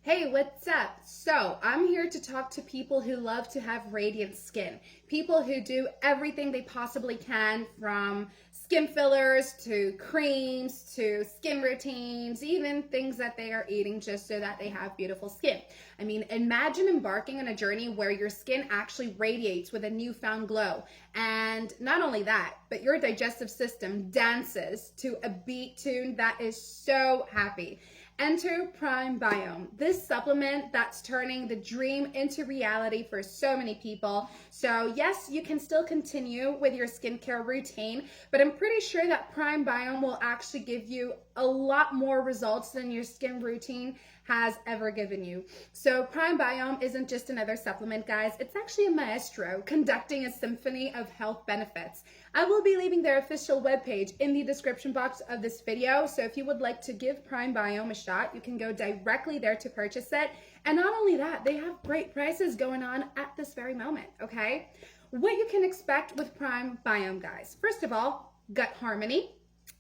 Hey, what's up? So, I'm here to talk to people who love to have radiant skin. People who do everything they possibly can, from skin fillers to creams to skin routines, even things that they are eating just so that they have beautiful skin. I mean, imagine embarking on a journey where your skin actually radiates with a newfound glow. And not only that, but your digestive system dances to a beat tune that is so happy. Enter Primebiome, this supplement that's turning the dream into reality for so many people. So yes, you can still continue with your skincare routine, but I'm pretty sure that Primebiome will actually give you a lot more results than your skin routine has ever given you. So Primebiome isn't just another supplement, guys. It's actually a maestro conducting a symphony of health benefits. I will be leaving their official webpage in the description box of this video. So if you would like to give Primebiome a shot, you can go directly there to purchase it. And not only that, they have great prices going on at this very moment, okay? What you can expect with Primebiome, guys. First of all, gut harmony,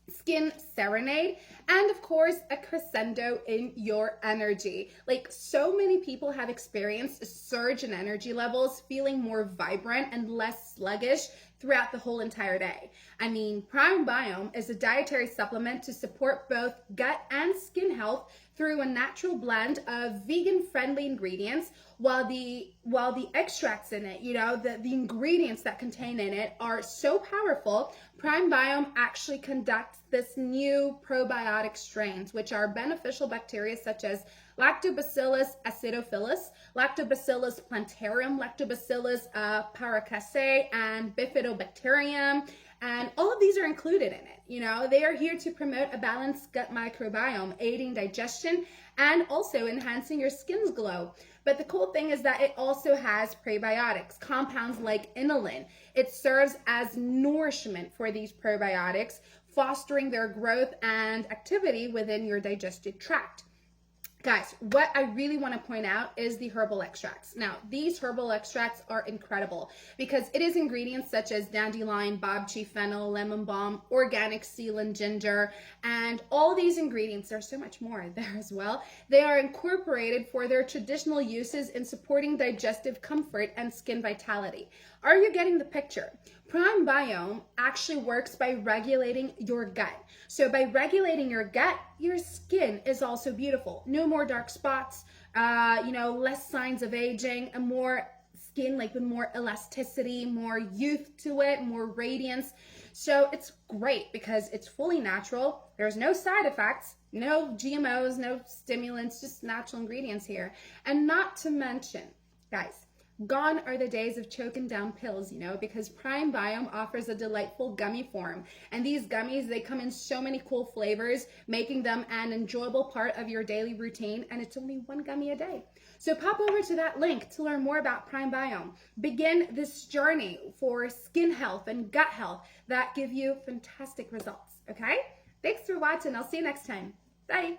skin serenade, and of course a crescendo in your energy. Like, so many people have experienced a surge in energy levels, feeling more vibrant and less sluggish throughout the whole entire day. I mean, Primebiome is a dietary supplement to support both gut and skin health through a natural blend of vegan-friendly ingredients, while the extracts in it, the ingredients that contain in it are so powerful. Primebiome actually conducts this new probiotic strains, which are beneficial bacteria such as Lactobacillus acidophilus, Lactobacillus plantarum, Lactobacillus paracasei, and Bifidobacterium. And all of these are included in it. They are here to promote a balanced gut microbiome, aiding digestion and also enhancing your skin's glow. But the cool thing is that it also has prebiotics, compounds like inulin. It serves as nourishment for these probiotics, fostering their growth and activity within your digestive tract. Guys, what I really want to point out is the herbal extracts. Now, these herbal extracts are incredible because it is ingredients such as dandelion, bobchi, fennel, lemon balm, organic ceylon ginger, and all these ingredients, there's so much more there as well. They are incorporated for their traditional uses in supporting digestive comfort and skin vitality. Are you getting the picture? Primebiome actually works by regulating your gut. So by regulating your gut, your skin is also beautiful. No more dark spots, less signs of aging, and more skin with more elasticity, more youth to it, more radiance. So it's great because it's fully natural. There's no side effects, no GMOs, no stimulants, just natural ingredients here. And not to mention, guys, gone are the days of choking down pills, because Primebiome offers a delightful gummy form. And these gummies, they come in so many cool flavors, making them an enjoyable part of your daily routine. And it's only one gummy a day. So pop over to that link to learn more about Primebiome. Begin this journey for skin health and gut health that give you fantastic results, okay? Thanks for watching. I'll see you next time. Bye.